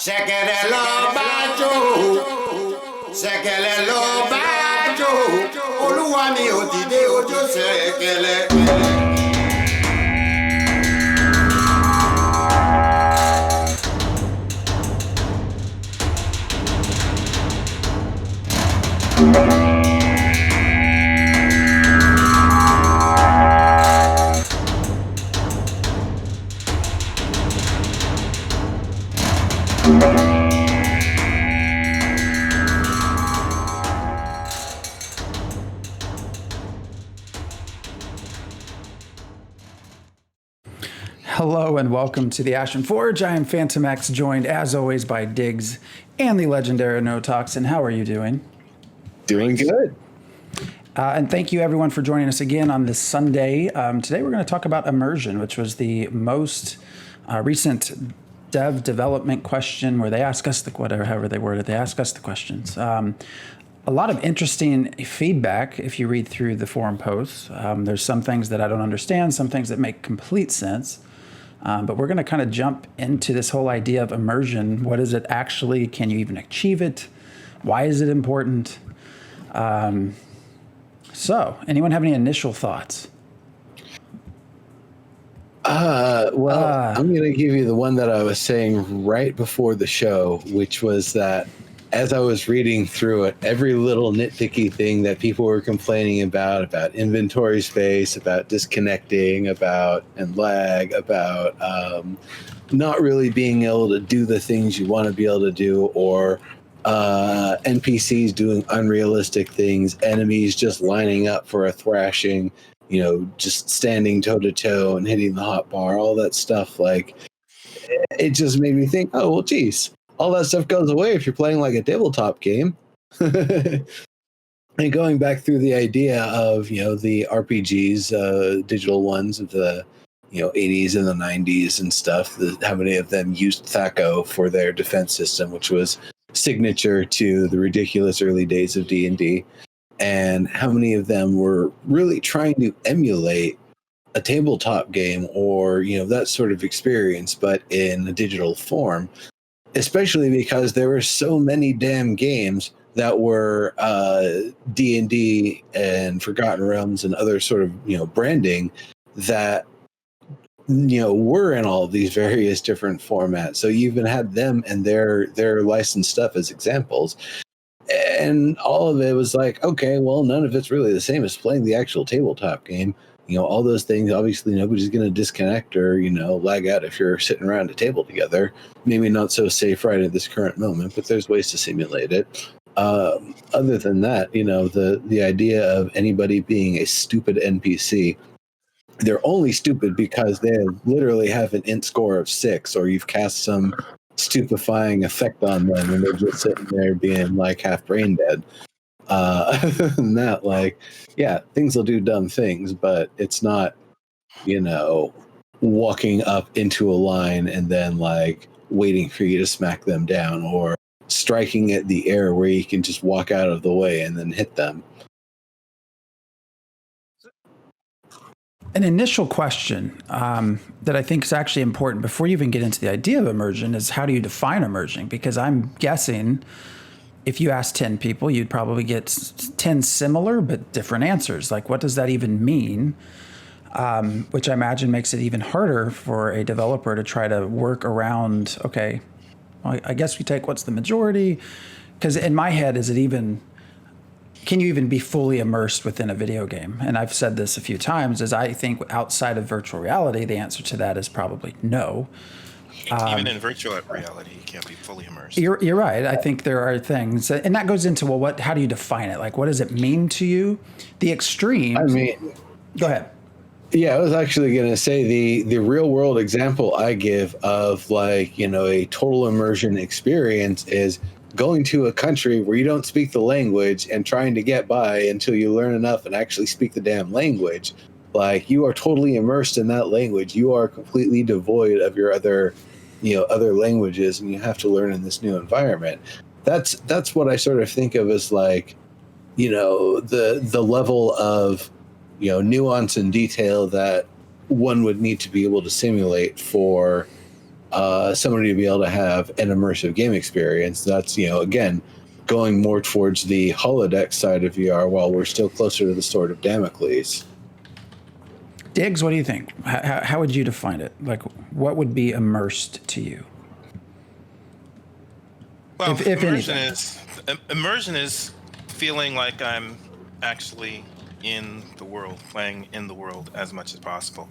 Ṣẹ̀kẹ̀rẹ̀ lọ bá jó, ṣẹ̀kẹ̀rẹ̀ lọ bá jó, olúwa mi ò dìde ojó ṣẹ̀kẹ̀rẹ̀. Hello and welcome to the Ashen Forge. I am Phantom X, joined as always by Diggs and the legendary No Toxin. How are you doing? Doing good. And thank you everyone for joining us again on this Sunday. Today we're going to talk about Immersion, which was the most recent dev development question where they ask us however they worded, they ask us the questions. A lot of interesting feedback if you read through the forum posts. There's some things that I don't understand, some things that make complete sense. But we're going to kind of jump into this whole idea of immersion. What is it actually? Can you even achieve it? Why is it important? So, anyone have any initial thoughts? I'm going to give you the one that I was saying right before the show, which was that as I was reading through it, every little nitpicky thing that people were complaining about inventory space, about disconnecting, and lag, about not really being able to do the things you want to be able to do, or NPCs doing unrealistic things, enemies just lining up for a thrashing, just standing toe to toe and hitting the hot bar, all that stuff. Like, it just made me think, oh, well, geez. All that stuff goes away if you're playing like a tabletop game. And going back through the idea of, the RPGs, digital ones of the, 80s and the 90s and stuff, how many of them used THACO for their defense system, which was signature to the ridiculous early days of D&D, and how many of them were really trying to emulate a tabletop game or, that sort of experience, but in a digital form. Especially because there were so many damn games that were D&D and Forgotten Realms and other sort of, branding that, were in all of these various different formats. So you even had them and their licensed stuff as examples. And all of it was like, okay, well, none of it's really the same as playing the actual tabletop game. All those things, obviously nobody's going to disconnect or, lag out if you're sitting around a table together. Maybe not so safe right at this current moment, but there's ways to simulate it. Other than that, the idea of anybody being a stupid NPC, they're only stupid because they literally have an int score of 6, or you've cast some stupefying effect on them and they're just sitting there being like half brain dead. Other than that, things will do dumb things, but it's not, walking up into a line and then waiting for you to smack them down, or striking at the air where you can just walk out of the way and then hit them. An initial question that I think is actually important before you even get into the idea of immersion is, how do you define immersion? Because I'm guessing if you ask 10 people, you'd probably get 10 similar but different answers. Like, what does that even mean? Which I imagine makes it even harder for a developer to try to work around, okay, well, I guess we take what's the majority. Because in my head, can you even be fully immersed within a video game? And I've said this a few times, is I think outside of virtual reality, the answer to that is probably no. Even in virtual reality, you can't be fully immersed. You're right. I think there are things, and that goes into, well, how do you define it? Like, what does it mean to you? The extremes. Go ahead. Yeah, I was actually going to say the real world example I give of a total immersion experience is going to a country where you don't speak the language and trying to get by until you learn enough and actually speak the damn language. You are totally immersed in that language. You are completely devoid of your other languages, and you have to learn in this new environment. That's what I sort of think of as the level of nuance and detail that one would need to be able to simulate for somebody to be able to have an immersive game experience. That's, again, going more towards the holodeck side of VR while we're still closer to the sword of Damocles. Diggs, what do you think? How would you define it? Like, what would be immersed to you? Well, if immersion is feeling like I'm actually in the world, playing in the world as much as possible.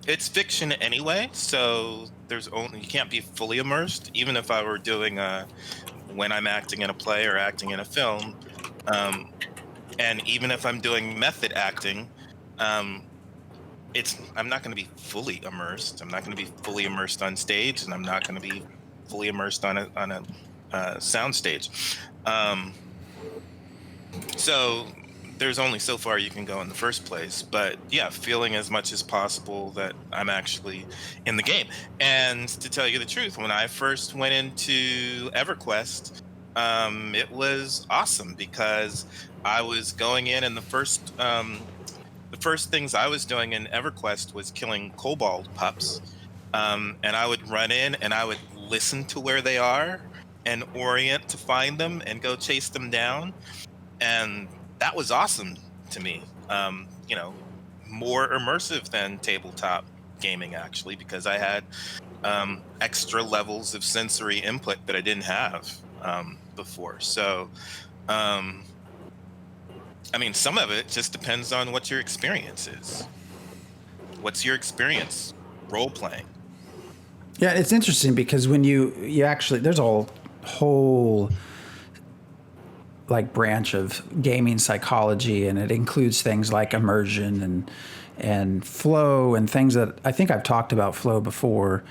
It's fiction anyway, so you can't be fully immersed. Even if I were doing when I'm acting in a play or acting in a film, and even if I'm doing method acting, I'm not going to be fully immersed. I'm not going to be fully immersed on stage, and I'm not going to be fully immersed on a sound stage. So there's only so far you can go in the first place, but yeah, feeling as much as possible that I'm actually in the game. And to tell you the truth, when I first went into EverQuest, it was awesome because I was going in, and the first things I was doing in EverQuest was killing kobold pups. And I would run in and I would listen to where they are and orient to find them and go chase them down. And that was awesome to me. More immersive than tabletop gaming, actually, because I had extra levels of sensory input that I didn't have before. So, some of it just depends on what your experience is. What's your experience role playing? Yeah, it's interesting because when you actually, there's a whole like branch of gaming psychology, and it includes things like immersion and flow and things that I think I've talked about flow before.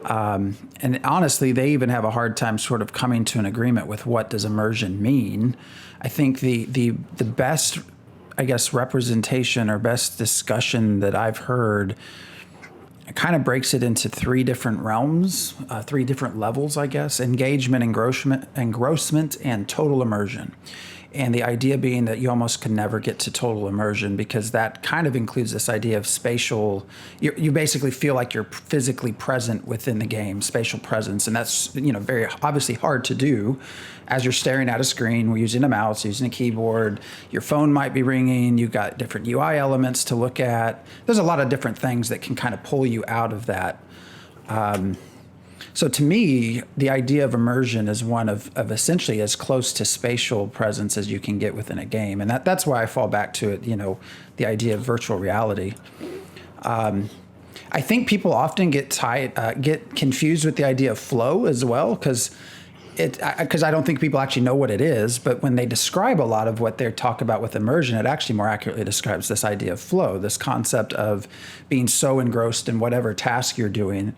And honestly, they even have a hard time sort of coming to an agreement with what does immersion mean. I think the best, I guess, representation or best discussion that I've heard, it kind of breaks it into three different realms, three different levels, I guess: engagement, engrossment, and total immersion. And the idea being that you almost can never get to total immersion because that kind of includes this idea of spatial. You basically feel like you're physically present within the game, spatial presence, and that's very obviously hard to do as you're staring at a screen. We're using a mouse, using a keyboard. Your phone might be ringing. You've got different UI elements to look at. There's a lot of different things that can kind of pull you out of that. So to me, the idea of immersion is one of essentially as close to spatial presence as you can get within a game. And that's why I fall back to it, the idea of virtual reality. I think people often get confused with the idea of flow as well, because I don't think people actually know what it is. But when they describe a lot of what they talk about with immersion, it actually more accurately describes this idea of flow, this concept of being so engrossed in whatever task you're doing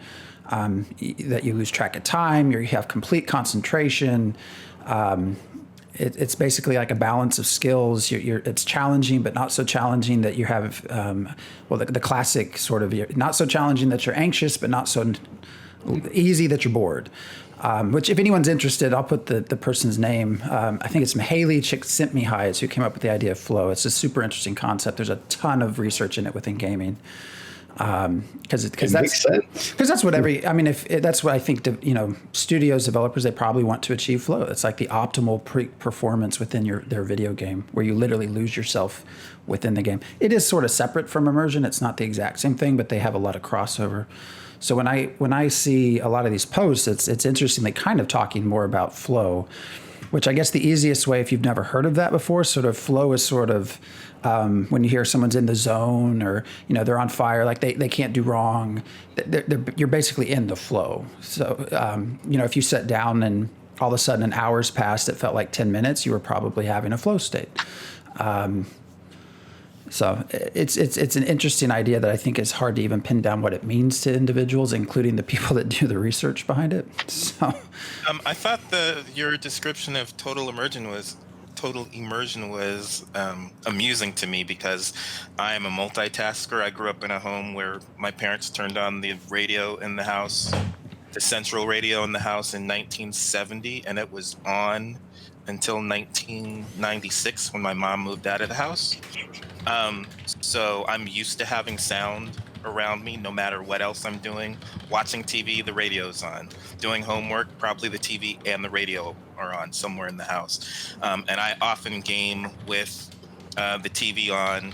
that you lose track of time, you have complete concentration. It's basically like a balance of skills. It's challenging, but not so challenging that you have, the classic sort of, not so challenging that you're anxious, but not so easy that you're bored. Which, if anyone's interested, I'll put the person's name. I think it's Mihaly Csikszentmihalyi who came up with the idea of flow. It's a super interesting concept. There's a ton of research in it within gaming. Because that's what that's what I think, studios, developers, they probably want to achieve flow. It's like the optimal performance within their video game, where you literally lose yourself within the game. It is sort of separate from immersion. It's not the exact same thing, but they have a lot of crossover. So when I see a lot of these posts, it's interesting. They kind of talking more about flow, which I guess the easiest way, if you've never heard of that before, sort of flow is sort of when you hear someone's in the zone, or they're on fire, like they can't do wrong. You're basically in the flow. So if you sat down and all of a sudden an hour's passed, it felt like 10 minutes, you were probably having a flow state. So it's an interesting idea that I think is hard to even pin down what it means to individuals, including the people that do the research behind it. So, I thought your description of total immersion was amusing to me, because I am a multitasker. I grew up in a home where my parents turned on the radio in the house, the central radio in the house, in 1970, and it was on until 1996 when my mom moved out of the house. So I'm used to having sound around me, no matter what else I'm doing. Watching TV, the radio's on. Doing homework, probably the TV and the radio are on somewhere in the house. And I often game with the TV on,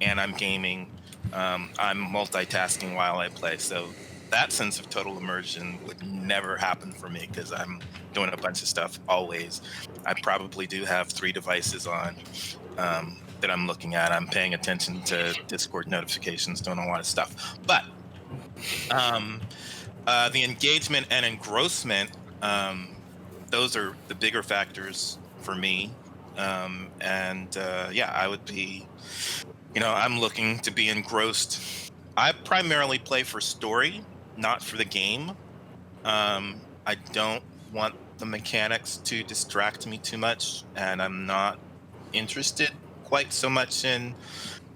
and I'm gaming. I'm multitasking while I play. So that sense of total immersion would never happen for me because I'm doing a bunch of stuff always. I probably do have 3 devices on that I'm looking at. I'm paying attention to Discord notifications, doing a lot of stuff. But the engagement and engrossment, those are the bigger factors for me. Yeah, I would be, I'm looking to be engrossed. I primarily play for story, not for the game. I don't want the mechanics to distract me too much, and I'm not interested quite so much in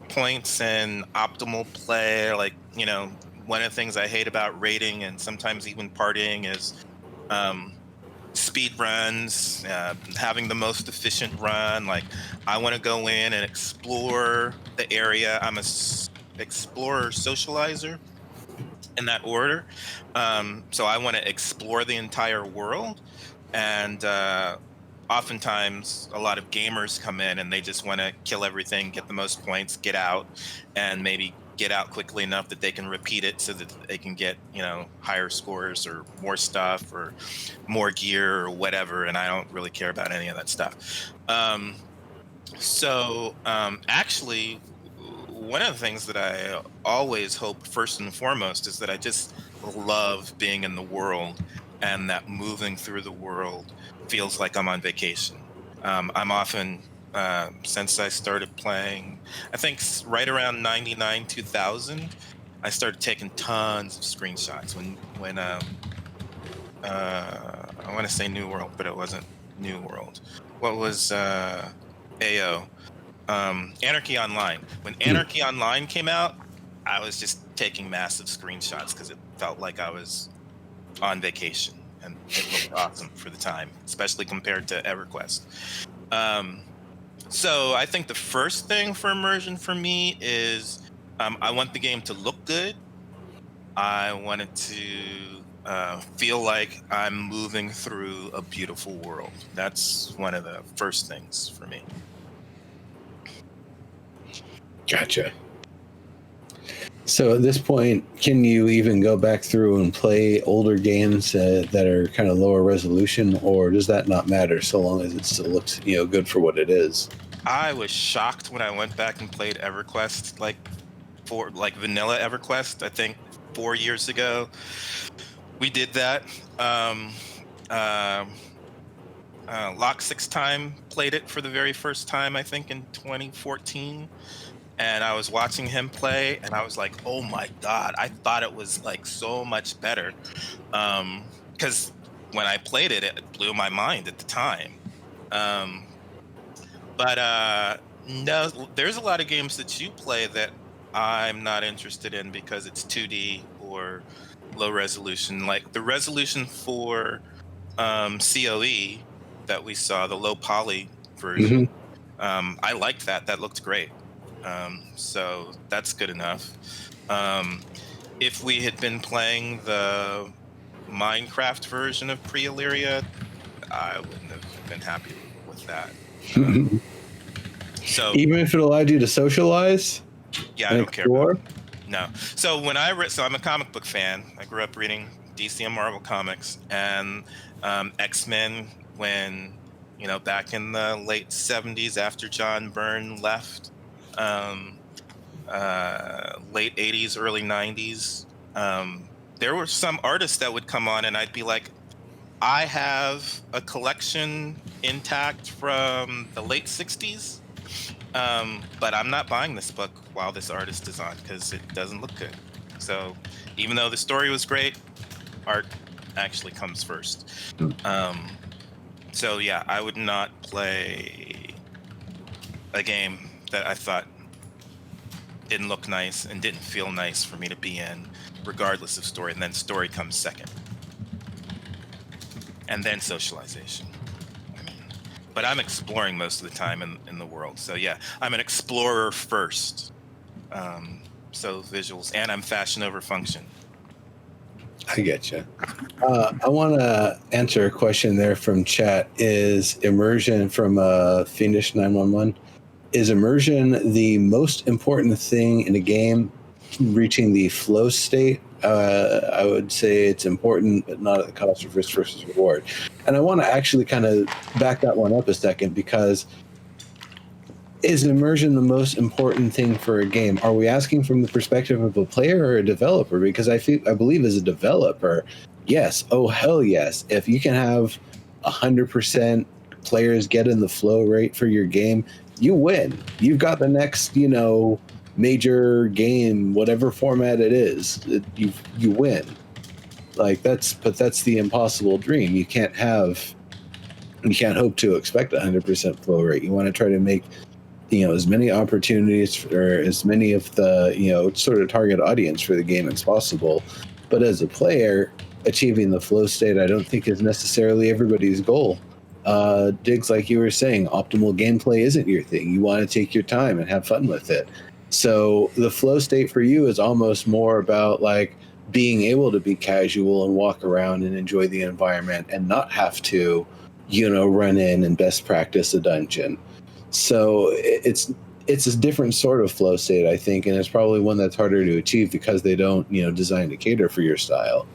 points and optimal play. Like, one of the things I hate about raiding and sometimes even partying is speed runs, having the most efficient run. Like, I want to go in and explore the area. I'm a explorer socializer in that order. So I want to explore the entire world. And oftentimes a lot of gamers come in and they just want to kill everything, get the most points, get out, and maybe get out quickly enough that they can repeat it so that they can get, higher scores or more stuff or more gear or whatever. And I don't really care about any of that stuff. Actually, one of the things that I always hope first and foremost is that I just love being in the world, and that moving through the world feels like I'm on vacation. I'm often, since I started playing, I think right around 99, 2000, I started taking tons of screenshots when I want to say New World, but it wasn't New World. What was AO? Anarchy Online. When Anarchy Online came out, I was just taking massive screenshots because it felt like I was on vacation, and it looked awesome for the time, especially compared to EverQuest. So I think the first thing for immersion for me is I want the game to look good. I want it to feel like I'm moving through a beautiful world. That's one of the first things for me. Gotcha. So at this point, can you even go back through and play older games that are kind of lower resolution, or does that not matter so long as it still looks, good for what it is? I was shocked when I went back and played EverQuest, like vanilla EverQuest. I think 4 years ago, we did that. Lock 6 Time played it for the very first time, I think, in 2014. And I was watching him play, and I was like, "Oh my god!" I thought it was like so much better, because when I played it, it blew my mind at the time. No, there's a lot of games that you play that I'm not interested in because it's 2D or low resolution. Like the resolution for COE that we saw, the low poly version. I liked that. That looked great. So that's good enough. If we had been playing the Minecraft version of Pre-Illyria, I wouldn't have been happy with that. So even if it allowed you to socialize? Yeah, I don't care about it. No. So when so I'm a comic book fan. I grew up reading DC and Marvel comics, and X-Men when, back in the late 70s after John Byrne left, late 80s, early 90s, there were some artists that would come on and I'd be like, I have a collection intact from the late 60s, but I'm not buying this book while this artist is on because it doesn't look good. So even though the story was great, art actually comes first. So yeah, I would not play a game that I thought didn't look nice and didn't feel nice for me to be in, regardless of story. And then story comes second. And then socialization. But I'm exploring most of the time in the world. So yeah, I'm an explorer first. So visuals, and I'm fashion over function. I get you. I want to answer a question there from chat. Is immersion from Fiendish 911? Is immersion the most important thing in a game reaching the flow state? I would say it's important, but not at the cost of risk versus reward. And I want to actually kind of back that one up a second, because is immersion the most important thing for a game? Are we asking from the perspective of a player or a developer? Because I believe as a developer, yes, oh hell yes. If you can have 100% players get in the flow rate for your game, you win. You've got the next, major game, whatever format it is. You win. But that's the impossible dream. You can't hope to expect 100% flow rate. You want to try to make as many opportunities or as many of the sort of target audience for the game as possible. But as a player, achieving the flow state I don't think is necessarily everybody's goal. Diggs, like you were saying, optimal gameplay isn't your thing. You want to take your time and have fun with it. So the flow state for you is almost more about like being able to be casual and walk around and enjoy the environment and not have to run in and best practice a dungeon. So it's a different sort of flow state, I think, and it's probably one that's harder to achieve because they don't, design to cater for your style.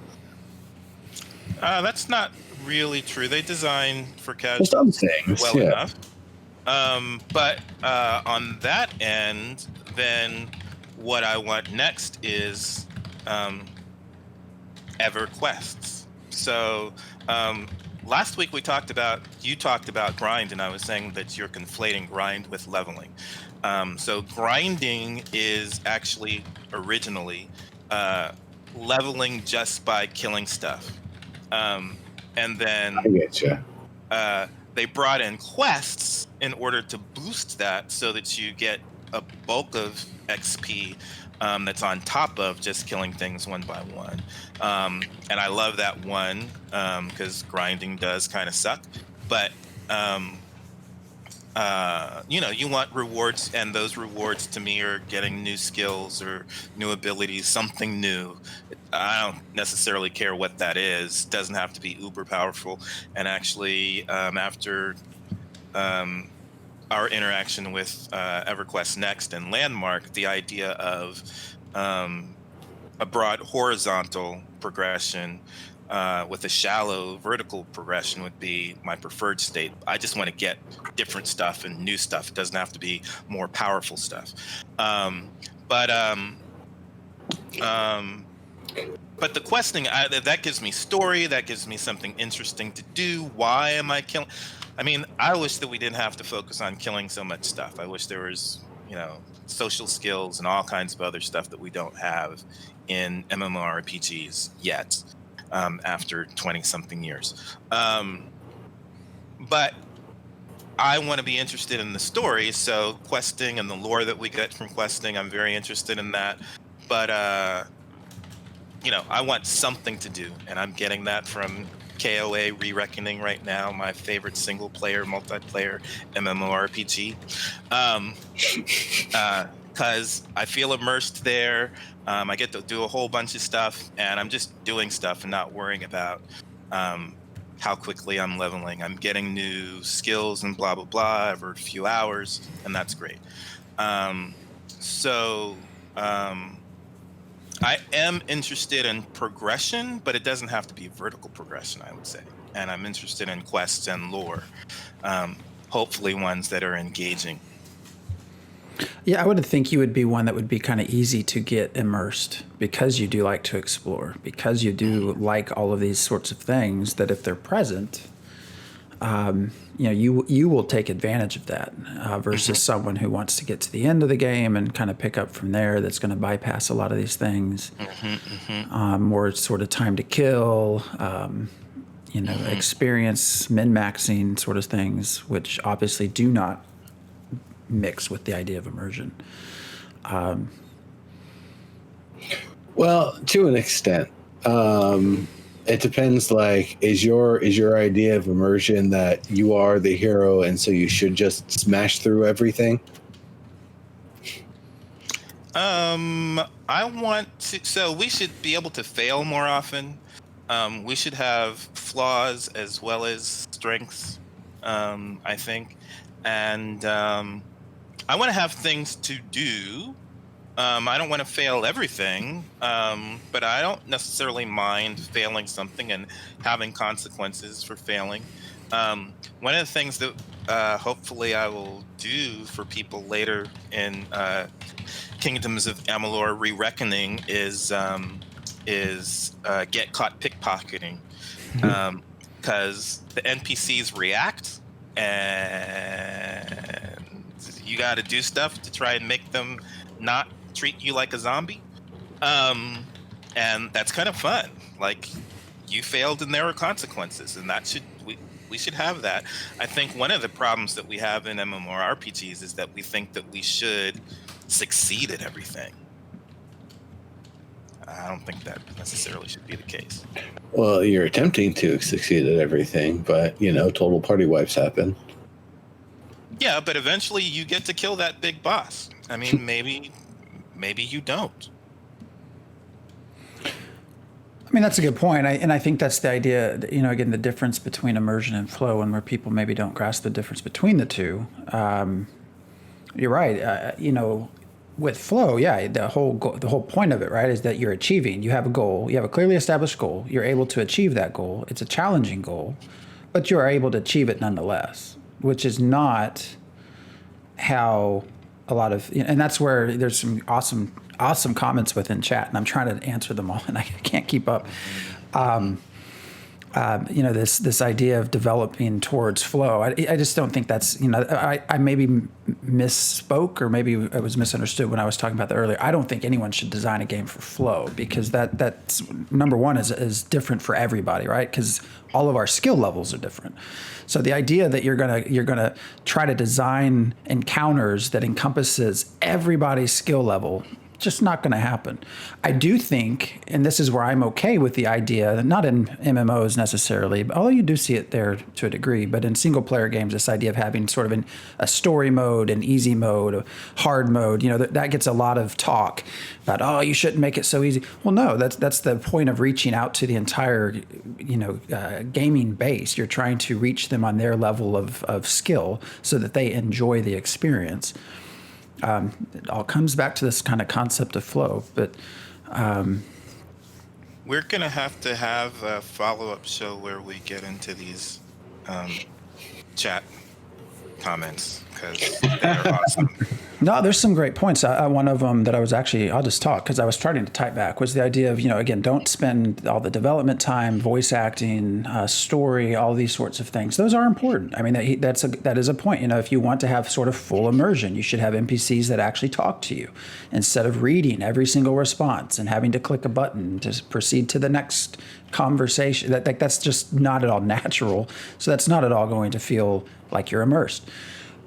That's not really true. They design for casual some things, well enough. But on that end, then what I want next is ever quests. So last week you talked about grind, and I was saying that you're conflating grind with leveling. So grinding is actually originally leveling just by killing stuff. And then I get you. They brought in quests in order to boost that so that you get a bulk of XP that's on top of just killing things one by one. And I love that one because grinding does kind of suck. But, you want rewards, and those rewards to me are getting new skills or new abilities, something new. I don't necessarily care what that is. Doesn't have to be uber powerful. And actually, after our interaction with EverQuest Next and Landmark, the idea of a broad horizontal progression with a shallow vertical progression would be my preferred state. I just want to get different stuff and new stuff. It doesn't have to be more powerful stuff. But the questing, that gives me story. That gives me something interesting to do. Why am I killing? I mean, I wish that we didn't have to focus on killing so much stuff. I wish there was, social skills and all kinds of other stuff that we don't have in MMORPGs yet, after 20-something years. But I want to be interested in the story, so questing and the lore that we get from questing, I'm very interested in that. But, I want something to do, and I'm getting that from KOA Re-Reckoning right now, my favorite single-player, multiplayer MMORPG. Because I feel immersed there. I get to do a whole bunch of stuff, and I'm just doing stuff and not worrying about how quickly I'm leveling. I'm getting new skills and blah, blah, blah every few hours, and that's great. I am interested in progression, but it doesn't have to be vertical progression, I would say. And I'm interested in quests and lore, hopefully ones that are engaging. Yeah, I would think you would be one that would be kind of easy to get immersed because you do like to explore, because you do like all of these sorts of things that if they're present, you will take advantage of that versus someone who wants to get to the end of the game and kind of pick up from there. That's going to bypass a lot of these things. More sort of time to kill, experience, min-maxing sort of things, which obviously do not mix with the idea of immersion. Well, to an extent. It depends, like, is your idea of immersion that you are the hero and so you should just smash through everything? I want to. So we should be able to fail more often. We should have flaws as well as strengths. I think, and I want to have things to do. I don't want to fail everything, but I don't necessarily mind failing something and having consequences for failing. One of the things that hopefully I will do for people later in Kingdoms of Amalur: Re-Reckoning is get caught pickpocketing, because the NPCs react, and you got to do stuff to try and make them not treat you like a zombie, and that's kind of fun. Like, you failed and there are consequences, and that should we should have that. I think one of the problems that we have in MMORPGs is that we think that we should succeed at everything. I don't think that necessarily should be the case. Well, you're attempting to succeed at everything, but total party wipes happen. Yeah, but eventually you get to kill that big boss. I mean, maybe you don't. I mean, that's a good point. And I think that's the idea, again, the difference between immersion and flow, and where people maybe don't grasp the difference between the two. You're right. With flow, the whole point of it, right, is that you're achieving. You have a goal. You have a clearly established goal. You're able to achieve that goal. It's a challenging goal, but you are able to achieve it nonetheless, which is not how a lot of, and that's where there's some awesome comments within chat, and I'm trying to answer them all, and I can't keep up. This idea of developing towards flow. I just don't think that's, I maybe misspoke, or maybe I was misunderstood when I was talking about that earlier. I don't think anyone should design a game for flow, because that's number one is different for everybody, right? Because all of our skill levels are different. So the idea that you're gonna try to design encounters that encompasses everybody's skill level, just not going to happen. I do think, and this is where I'm okay with the idea, not in MMOs necessarily, although you do see it there to a degree, but in single player games, this idea of having sort of a story mode, an easy mode, a hard mode, that gets a lot of talk about, oh, you shouldn't make it so easy. Well, no, that's the point of reaching out to the entire, gaming base. You're trying to reach them on their level of skill so that they enjoy the experience. It all comes back to this kind of concept of flow, but we're gonna have to have a follow-up show where we get into these chat comments, because they're awesome. No, there's some great points. One of them that I'll just talk, because I was starting to type back, was the idea of, again, don't spend all the development time, voice acting, story, all these sorts of things. Those are important. I mean, that is a point. If you want to have sort of full immersion, you should have NPCs that actually talk to you instead of reading every single response and having to click a button to proceed to the next conversation. That's just not at all natural. So that's not at all going to feel like you're immersed.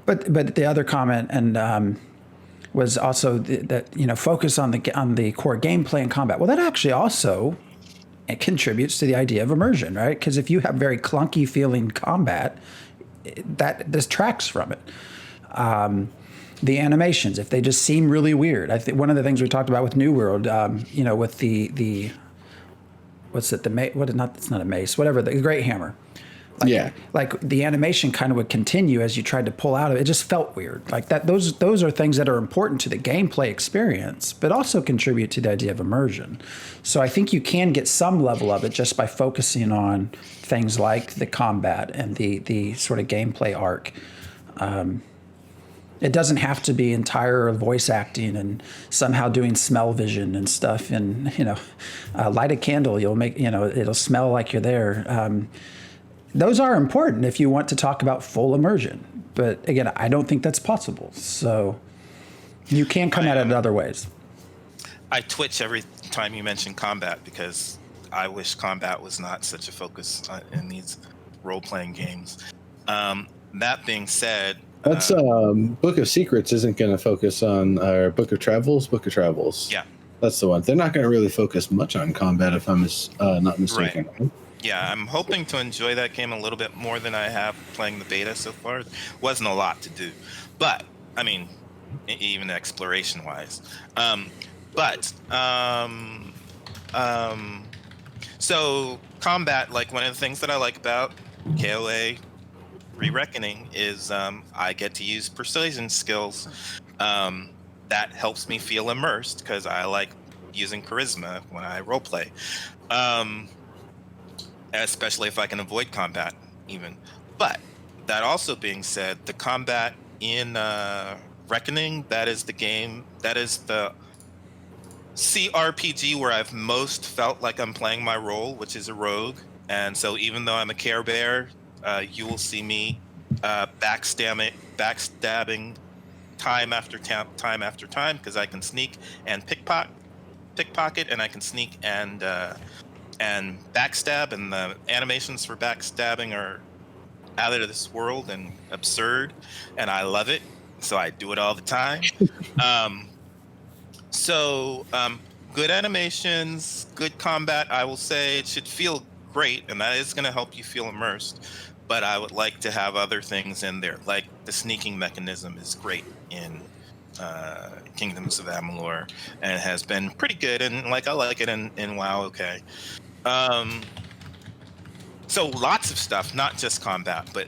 But the other comment was also that focus on the core gameplay and combat. Well, that actually also contributes to the idea of immersion, right? Because if you have very clunky feeling combat, that distracts from it. The animations, if they just seem really weird, I think one of the things we talked about with New World, with the what's it, it's not a mace, whatever, the Great Hammer. Like the animation kind of would continue as you tried to pull out of it. It just felt weird. Like that. Those are things that are important to the gameplay experience, but also contribute to the idea of immersion. So I think you can get some level of it just by focusing on things like the combat and the sort of gameplay arc. It doesn't have to be entire voice acting and somehow doing smell vision and stuff. And light a candle, you'll make it'll smell like you're there. Those are important if you want to talk about full immersion. But again, I don't think that's possible. So you can come at it other ways. I twitch every time you mention combat, because I wish combat was not such a focus in these role-playing games. That being said... That's Book of Secrets isn't going to focus on our Book of Travels. Yeah. That's the one. They're not going to really focus much on combat, if I'm not mistaken. Right. Yeah, I'm hoping to enjoy that game a little bit more than I have playing the beta so far. Wasn't a lot to do. But, I mean, even exploration wise. So combat, like one of the things that I like about KOA Re-Reckoning is I get to use persuasion skills. That helps me feel immersed because I like using charisma when I roleplay. Especially if I can avoid combat even. But that also being said, the combat in Reckoning, that is the game, that is the CRPG where I've most felt like I'm playing my role, which is a rogue. And so even though I'm a Care Bear, you will see me backstabbing time after time because I can sneak and pickpocket, and I can sneak and backstab, and the animations for backstabbing are out of this world and absurd, and I love it. So I do it all the time. Good animations, good combat. I will say it should feel great, and that is going to help you feel immersed. But I would like to have other things in there, like the sneaking mechanism is great in Kingdoms of Amalur, and has been pretty good. And like I like it in WoW. Okay. So lots of stuff, not just combat, but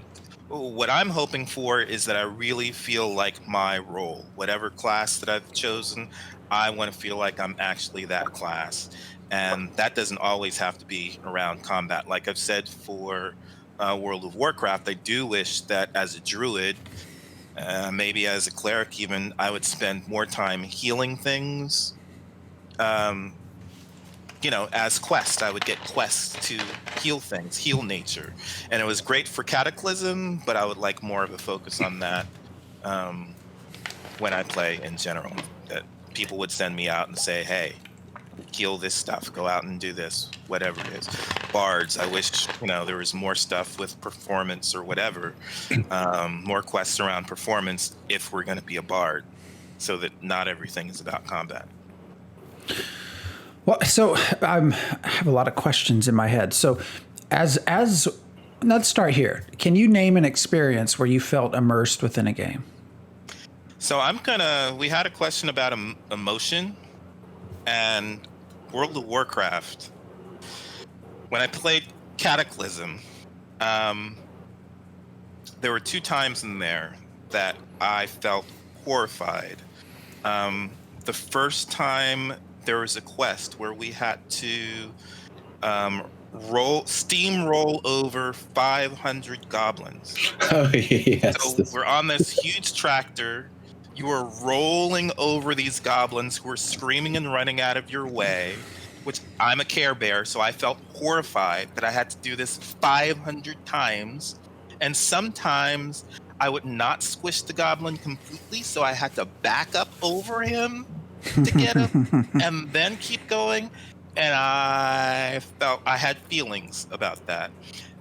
what I'm hoping for is that I really feel like my role, whatever class that I've chosen, I want to feel like I'm actually that class. And that doesn't always have to be around combat. Like I've said for World of Warcraft, I do wish that as a druid, maybe as a cleric even, I would spend more time healing things. As quests, I would get quests to heal things, heal nature. And it was great for Cataclysm, but I would like more of a focus on that when I play in general. That people would send me out and say, hey, heal this stuff, go out and do this, whatever it is. Bards, I wish, there was more stuff with performance or whatever, more quests around performance if we're going to be a bard, so that not everything is about combat. Well, so I have a lot of questions in my head. So as let's start here. Can you name an experience where you felt immersed within a game? So we had a question about emotion and World of Warcraft. When I played Cataclysm, there were 2 times in there that I felt horrified. The first time, there was a quest where we had to steamroll over 500 goblins. Oh, yes. So we're on this huge tractor. You are rolling over these goblins who are screaming and running out of your way, which I'm a Care Bear, so I felt horrified that I had to do this 500 times. And sometimes I would not squish the goblin completely, so I had to back up over him to get him and then keep going. And I felt I had feelings about that.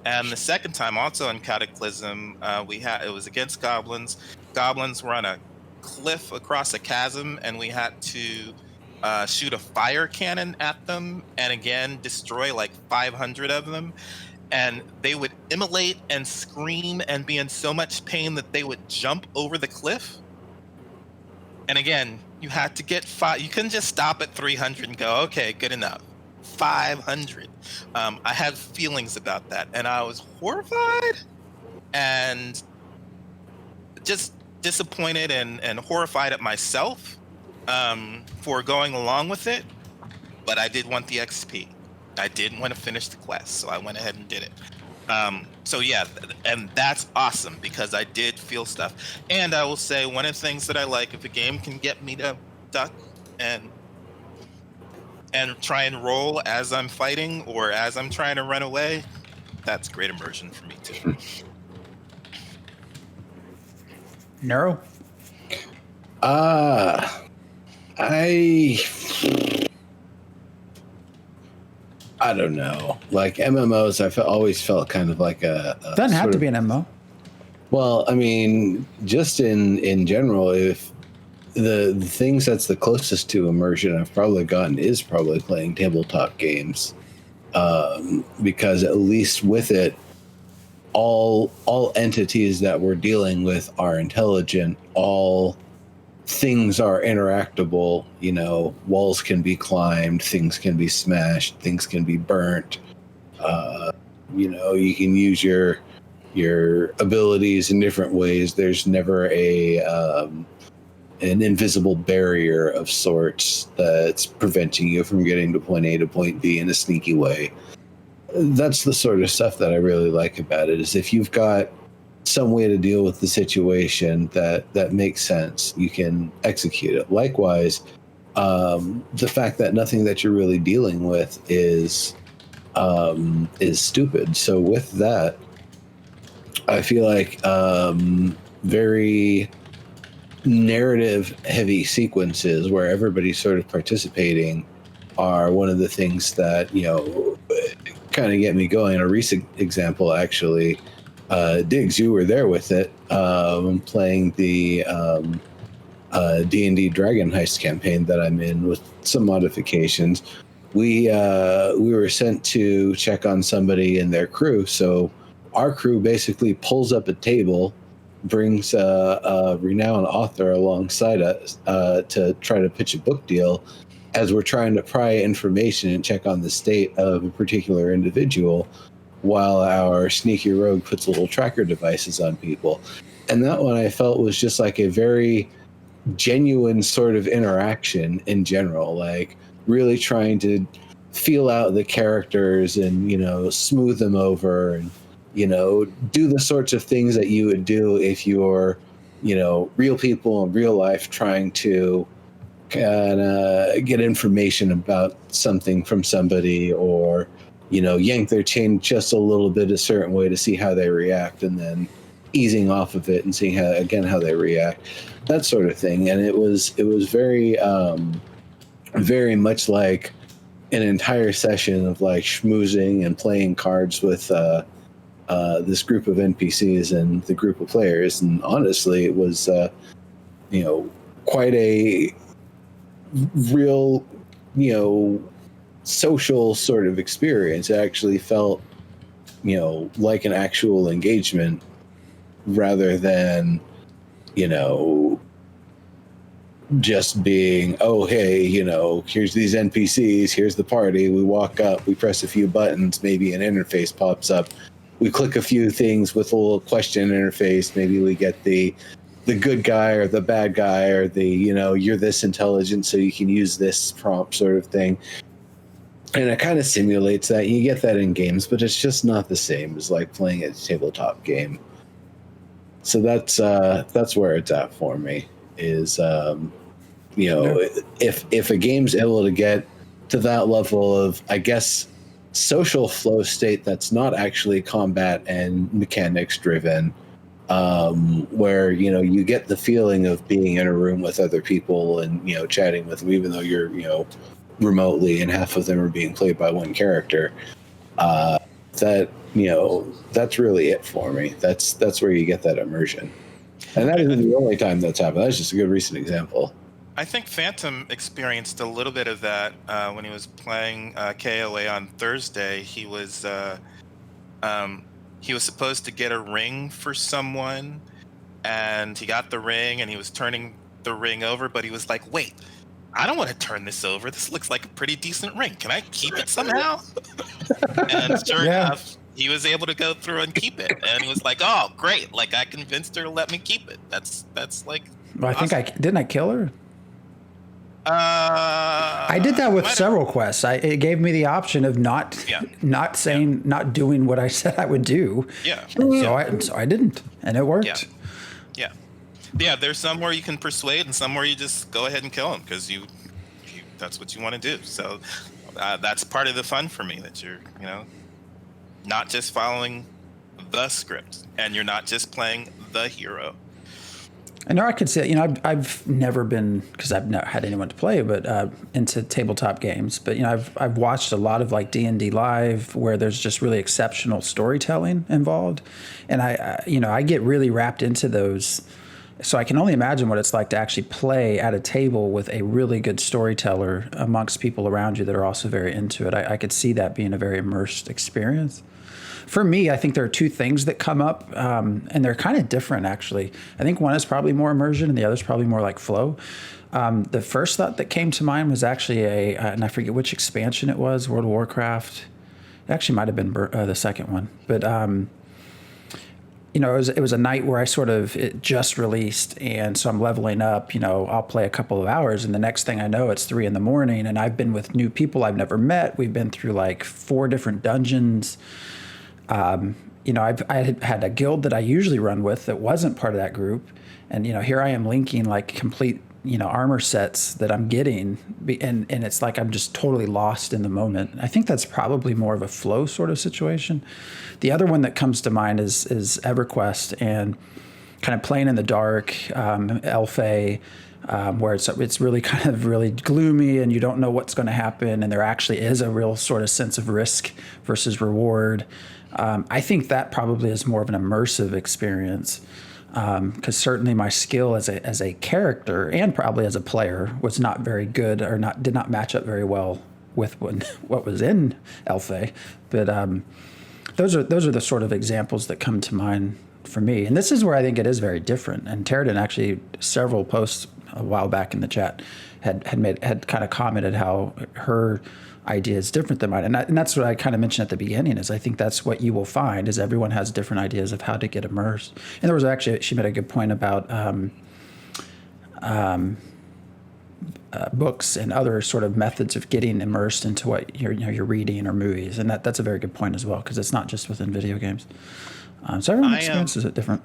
And the second time, also in Cataclysm, it was against goblins. Goblins were on a cliff across a chasm, and we had to shoot a fire cannon at them, and again destroy like 500 of them. And they would immolate and scream and be in so much pain that they would jump over the cliff. And again, you had to get 5. You couldn't just stop at 300 and go, okay, good enough. 500. I had feelings about that, and I was horrified and just disappointed and horrified at myself for going along with it. But I did want the XP. I didn't want to finish the quest, so I went ahead and did it. So yeah, and that's awesome because I did feel stuff. And I will say one of the things that I like, if a game can get me to duck and try and roll as I'm fighting or as I'm trying to run away, that's great immersion for me too. Neuro? I don't know. Like MMOs, always felt kind of like a doesn't have to be an MMO. Well, I mean, just in general, if the things that's the closest to immersion I've probably gotten is probably playing tabletop games, because at least with it, all entities that we're dealing with are intelligent. All things are interactable. You know, walls can be climbed, things can be smashed, things can be burnt. You know, you can use your abilities in different ways. There's never an invisible barrier of sorts that's preventing you from getting to point A to point B in a sneaky way. That's the sort of stuff that I really like about it, is if you've got some way to deal with the situation that makes sense, you can execute it. Likewise, the fact that nothing that you're really dealing with is stupid. So with that, I feel like very narrative heavy sequences where everybody's sort of participating are one of the things that, you know, kind of get me going. A recent example, actually, Diggs, you were there with it, playing the D&D Dragon Heist campaign that I'm in with some modifications. We were sent to check on somebody in their crew, so our crew basically pulls up a table, brings a renowned author alongside us to try to pitch a book deal, as we're trying to pry information and check on the state of a particular individual, while our sneaky rogue puts little tracker devices on people. And that one I felt was just like a very genuine sort of interaction in general, like really trying to feel out the characters and, you know, smooth them over and, you know, do the sorts of things that you would do if you're, you know, real people in real life trying to kind of get information about something from somebody, or, you know, yank their chain just a little bit a certain way to see how they react, and then easing off of it and seeing how they react, that sort of thing. And it was very very much like an entire session of like schmoozing and playing cards with this group of NPCs and the group of players. And honestly, it was you know, quite a real, you know, social sort of experience. It actually felt, you know, like an actual engagement rather than, you know, just being, oh, hey, you know, here's these NPCs, here's the party, we walk up, we press a few buttons, maybe an interface pops up, we click a few things with a little question interface, maybe we get the good guy or the bad guy, or the, you know, you're this intelligent so you can use this prompt sort of thing. And it kind of simulates that. You get that in games, but it's just not the same as like playing a tabletop game. So that's where it's at for me, is you know, if a game's able to get to that level of, I guess, social flow state that's not actually combat and mechanics driven, where, you know, you get the feeling of being in a room with other people and, you know, chatting with them, even though you're, you know, remotely and half of them are being played by one character, that, you know, that's really it for me. That's where you get that immersion. And that isn't the only time that's happened. That's just a good recent example. I think Phantom experienced a little bit of that when he was playing KOA on Thursday. He was supposed to get a ring for someone, and he got the ring, and he was turning the ring over, but he was like, wait, I don't want to turn this over. This looks like a pretty decent ring. Can I keep it somehow? And sure enough, he was able to go through and keep it. And he was like, oh, great. Like, I convinced her to let me keep it. That's like, well, I awesome. think didn't I kill her? I did that with several quests. It gave me the option of not doing what I said I would do. Yeah. So I didn't, and it worked. Yeah. There's some where you can persuade, and some where you just go ahead and kill him because you that's what you want to do. So that's part of the fun for me, that you're, you know, not just following the script, and you're not just playing the hero. I know I could say, you know, I've never been, because I've not had anyone to play, but into tabletop games. But, you know, I've watched a lot of like D&D Live where there's just really exceptional storytelling involved, and I get really wrapped into those So I can only imagine what it's like to actually play at a table with a really good storyteller amongst people around you that are also very into it. I could see that being a very immersed experience. For me, I think there are two things that come up, and they're kind of different, actually. I think one is probably more immersion, and the other is probably more like flow. The first thought that came to mind was actually and I forget which expansion it was, World of Warcraft. It actually might have been the second one, but it was a night where it just released, and so I'm leveling up. I'll play a couple of hours, and the next thing I know, it's 3 a.m, and I've been with new people I've never met. We've been through like 4 different dungeons. I had a guild that I usually run with that wasn't part of that group, and here I am linking like complete armor sets that I'm getting, and it's like I'm just totally lost in the moment. I think that's probably more of a flow sort of situation. The other one that comes to mind is EverQuest, and kind of playing in the dark, Elfay, where it's really kind of really gloomy, and you don't know what's going to happen, and there actually is a real sort of sense of risk versus reward. I think that probably is more of an immersive experience, because certainly my skill as a character and probably as a player was not very good, or did not match up very well with what was in Elfay. But those are the sort of examples that come to mind for me. And this is where I think it is very different. And Terridan actually, several posts a while back in the chat had kind of commented how her idea is different than mine. And that's what I kind of mentioned at the beginning, is I think that's what you will find, is everyone has different ideas of how to get immersed. And there was actually, she made a good point about books and other sort of methods of getting immersed into what you're reading or movies. And that's a very good point as well, because it's not just within video games. So everyone's experiences it different.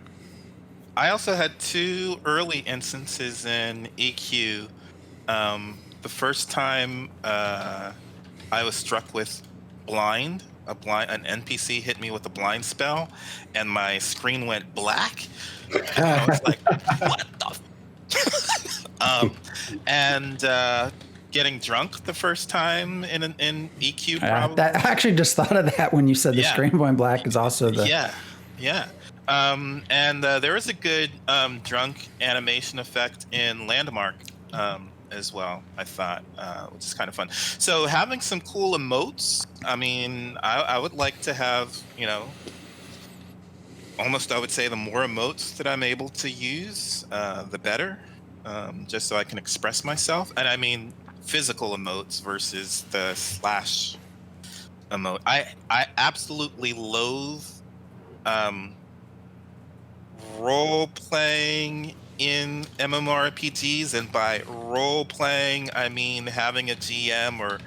I also had 2 early instances in EQ. The first time I was struck with an NPC hit me with a blind spell, and my screen went black. And I was like, what the? And getting drunk the first time in EQ. Probably. I actually just thought of that when you said the screen going black is also the. Yeah. And there is a good drunk animation effect in Landmark as well, I thought, which is kind of fun. So having some cool emotes, I mean, I would like to have, almost I would say the more emotes that I'm able to use, the better, just so I can express myself. And I mean physical emotes versus the slash emote. I absolutely loathe role-playing in MMORPGs, and by role-playing, I mean having a GM or,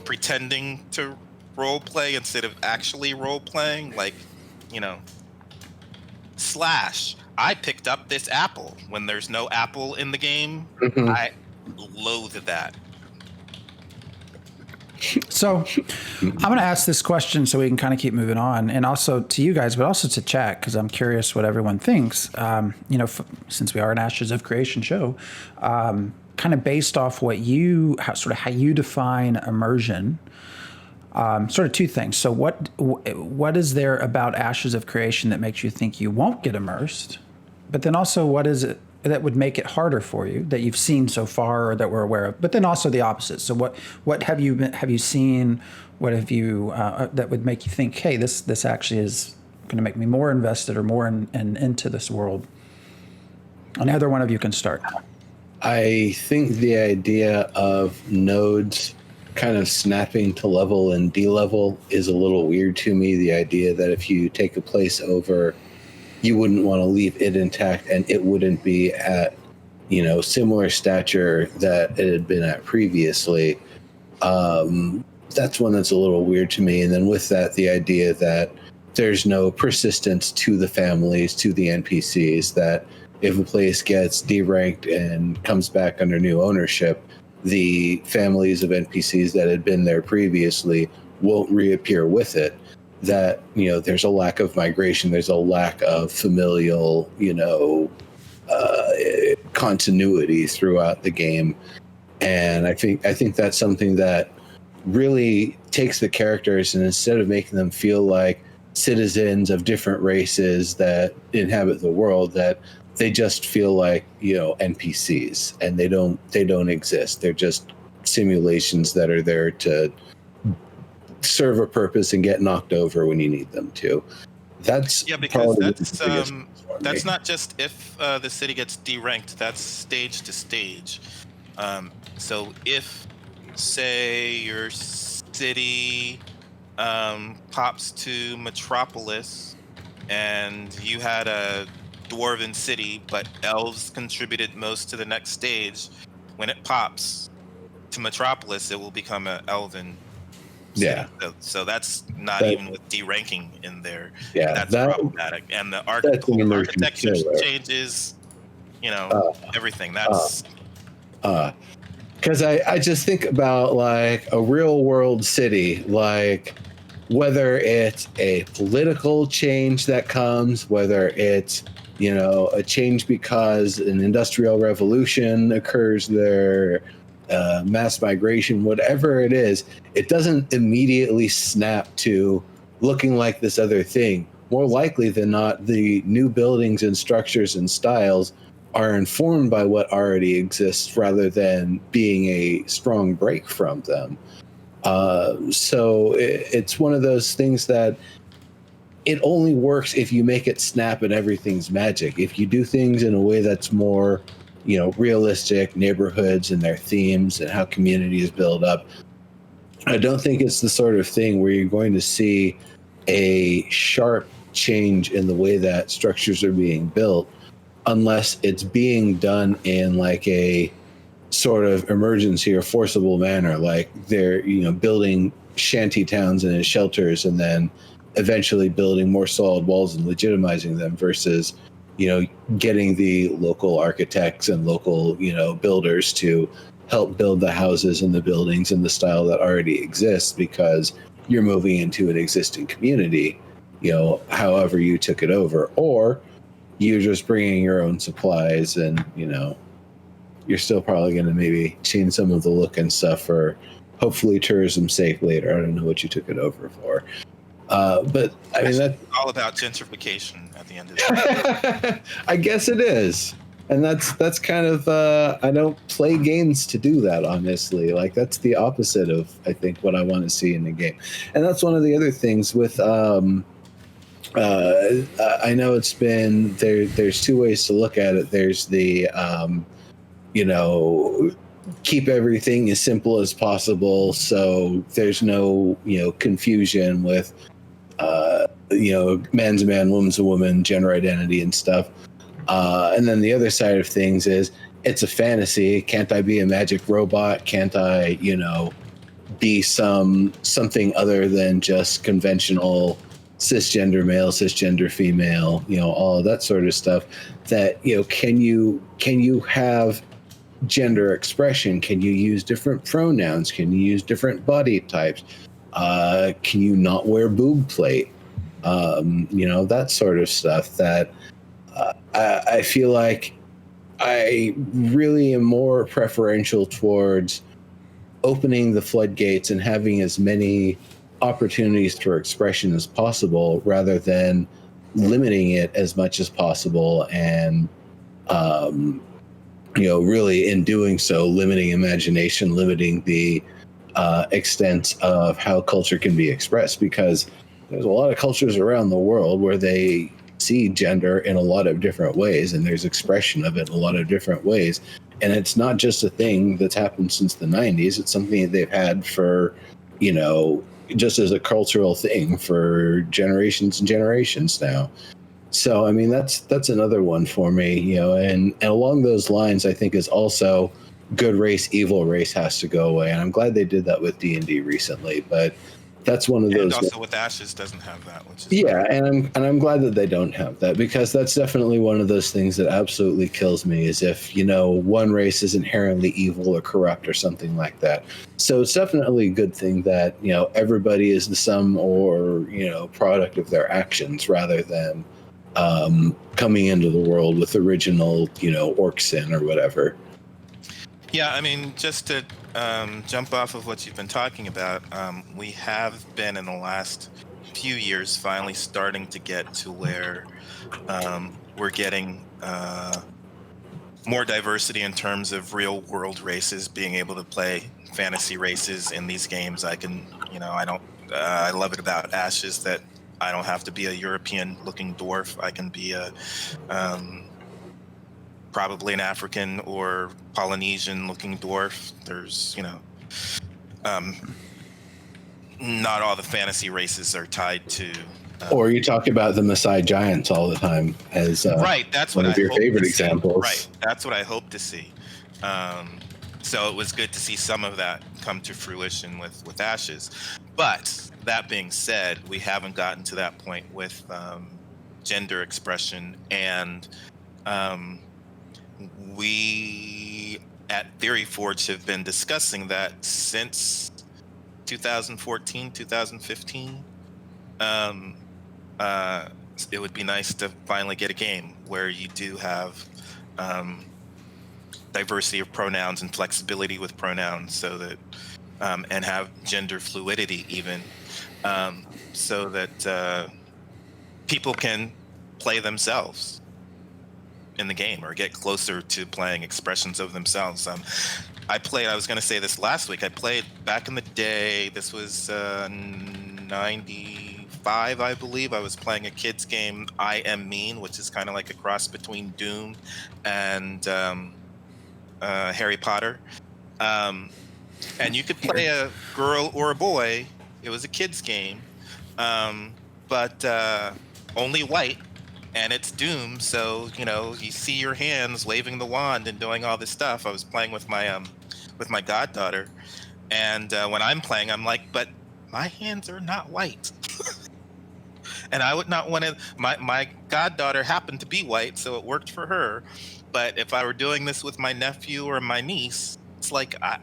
pretending to role-play instead of actually role-playing. Like, slash, I picked up this apple when there's no apple in the game. Mm-hmm. I loathe that. So I'm going to ask this question so we can kind of keep moving on, and also to you guys, but also to chat, because I'm curious what everyone thinks. Since we are an Ashes of Creation show, kind of based off how you define immersion, sort of 2 things. So what is there about Ashes of Creation that makes you think you won't get immersed? But then also, what is it that would make it harder for you that you've seen so far or that we're aware of? But then also the opposite. So what have you seen? What have you that would make you think, hey, this actually is going to make me more invested or more into this world? And either one of you can start. I think the idea of nodes kind of snapping to level and de-level is a little weird to me. The idea that if you take a place over, you wouldn't want to leave it intact, and it wouldn't be at, similar stature that it had been at previously. That's one that's a little weird to me. And then with that, the idea that there's no persistence to the families, to the NPCs, that if a place gets deranked and comes back under new ownership, the families of NPCs that had been there previously won't reappear with it. That, there's a lack of migration, there's a lack of familial, continuity throughout the game. And I think that's something that really takes the characters, and instead of making them feel like citizens of different races that inhabit the world, that they just feel like, NPCs, and they don't exist. They're just simulations that are there to serve a purpose and get knocked over when you need them to. That's because that's that's not just if the city gets deranked. That's stage to stage. So if, say, your city pops to Metropolis, and you had a dwarven city, but elves contributed most to the next stage, when it pops to Metropolis, it will become an elven city. Yeah. So that's not even with deranking in there. Yeah, That's problematic. And the that's an immersion architecture killer. changes, everything. That's because I just think about like a real world city, like whether it's a political change that comes, whether it's a change because an industrial revolution occurs there, mass migration, whatever it is, it doesn't immediately snap to looking like this other thing. More likely than not, the new buildings and structures and styles are informed by what already exists rather than being a strong break from them. So it's one of those things that it only works if you make it snap and everything's magic. If you do things in a way that's more, realistic neighborhoods and their themes and how communities build up, I don't think it's the sort of thing where you're going to see a sharp change in the way that structures are being built, unless it's being done in like a sort of emergency or forcible manner, like they're building shanty towns and shelters and then eventually building more solid walls and legitimizing them, versus getting the local architects and local builders to help build the houses and the buildings in the style that already exists, because you're moving into an existing community, however you took it over, or you're just bringing your own supplies, and you're still probably going to maybe change some of the look and stuff for hopefully tourism's sake later. I don't know what you took it over for. But I mean, that's all about gentrification at the end of the day. I guess it is. And that's kind of, I don't play games to do that, honestly. Like, that's the opposite of, I think, what I want to see in the game. And that's one of the other things with, I know it's been, there's two ways to look at it. There's the, keep everything as simple as possible, so there's no confusion with man's a man, woman's a woman, gender identity and stuff, and then the other side of things is it's a fantasy. Can't I be a magic robot? Can't I be something other than just conventional cisgender male, cisgender female, all of that sort of stuff? That can you have gender expression? Can you use different pronouns? Can you use different body types? Can you not wear boob plate? That sort of stuff that I feel like I really am more preferential towards opening the floodgates and having as many opportunities for expression as possible, rather than limiting it as much as possible, and really in doing so limiting imagination, limiting the extent of how culture can be expressed, because there's a lot of cultures around the world where they see gender in a lot of different ways, and there's expression of it in a lot of different ways. And it's not just a thing that's happened since the 90s. It's something that they've had for, just as a cultural thing for generations and generations now. So, I mean, that's another one for me, and along those lines, I think is also good race, evil race has to go away. And I'm glad they did that with D&D recently, but that's one of those. And also with Ashes doesn't have that, which is and I'm glad that they don't have that, because that's definitely one of those things that absolutely kills me, is if one race is inherently evil or corrupt or something like that. So it's definitely a good thing that everybody is the sum or product of their actions, rather than coming into the world with original orc sin or whatever. Yeah, I mean, just to jump off of what you've been talking about, we have been in the last few years finally starting to get to where we're getting more diversity in terms of real world races, being able to play fantasy races in these games. I can, I love it about Ashes that I don't have to be a European looking dwarf. I can be a probably an African or Polynesian looking dwarf. There's, not all the fantasy races are tied to. Or you talk about the Maasai giants all the time as right. That's one what of your favorite examples. Right. That's what I hope to see. So it was good to see some of that come to fruition with Ashes. But that being said, we haven't gotten to that point with gender expression, and we at Theory Forge have been discussing that since 2014, 2015. It would be nice to finally get a game where you do have diversity of pronouns and flexibility with pronouns, so that and have gender fluidity even, so that people can play themselves in the game or get closer to playing expressions of themselves. I was going to say this last week. I played back in the day. This was 95, I believe. I was playing a kid's game, I Am Mean, which is kind of like a cross between Doom and Harry Potter. And you could play a girl or a boy. It was a kid's game, but only white. And it's Doom, so you see your hands waving the wand and doing all this stuff. I was playing with my goddaughter, and when I'm playing, I'm like, but my hands are not white, and I would not want to. My goddaughter happened to be white, so it worked for her. But if I were doing this with my nephew or my niece, it's like I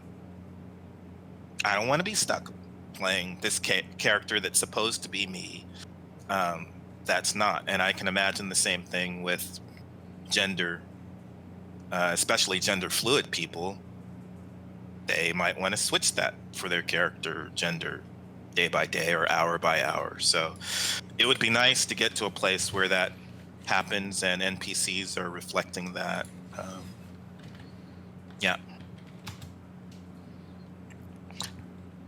don't want to be stuck playing this character that's supposed to be me. That's not. And I can imagine the same thing with gender, especially gender fluid people. They might want to switch that for their character gender day by day or hour by hour. So it would be nice to get to a place where that happens and NPCs are reflecting that. Yeah.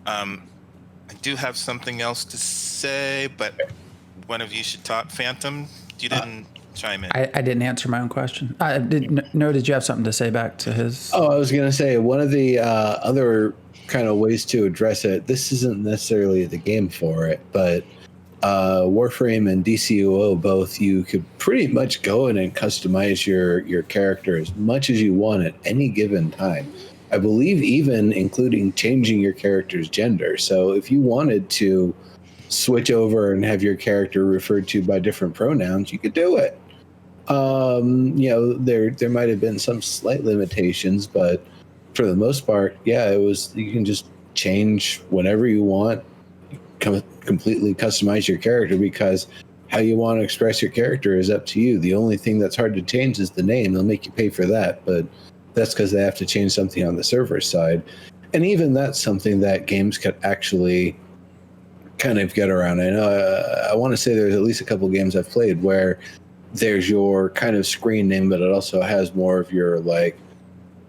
I do have something else to say, but one of you should talk. Phantom, you didn't chime in. I didn't answer my own question. Did you have something to say back to his? Oh, I was going to say, one of the other kind of ways to address it, this isn't necessarily the game for it, but Warframe and DCUO both, you could pretty much go in and customize your character as much as you want at any given time. I believe even including changing your character's gender. So if you wanted to switch over and have your character referred to by different pronouns, you could do it. There might have been some slight limitations, but for the most part, yeah, you can just change whenever you want, completely customize your character, because how you want to express your character is up to you. The only thing that's hard to change is the name. They'll make you pay for that, but that's because they have to change something on the server side. And even that's something that games could actually kind of get around. I know I want to say there's at least a couple games I've played where there's your kind of screen name, but it also has more of your like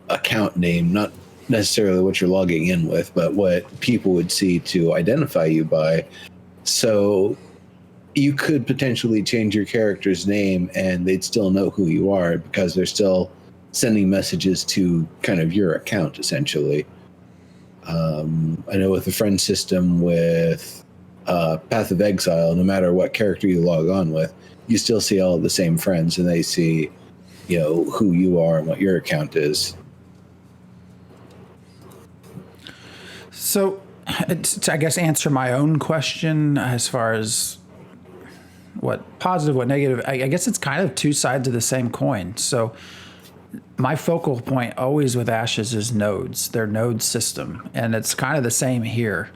account name, not necessarily what you're logging in with, but what people would see to identify you by. So you could potentially change your character's name and they'd still know who you are because they're still sending messages to kind of your account, essentially. I know with the friend system with Path of Exile, no matter what character you log on with, you still see all of the same friends, and they see, who you are and what your account is. So, to, I guess, answer my own question as far as what positive, what negative, I guess it's kind of two sides of the same coin. So, my focal point always with Ashes is nodes, their node system, and it's kind of the same here.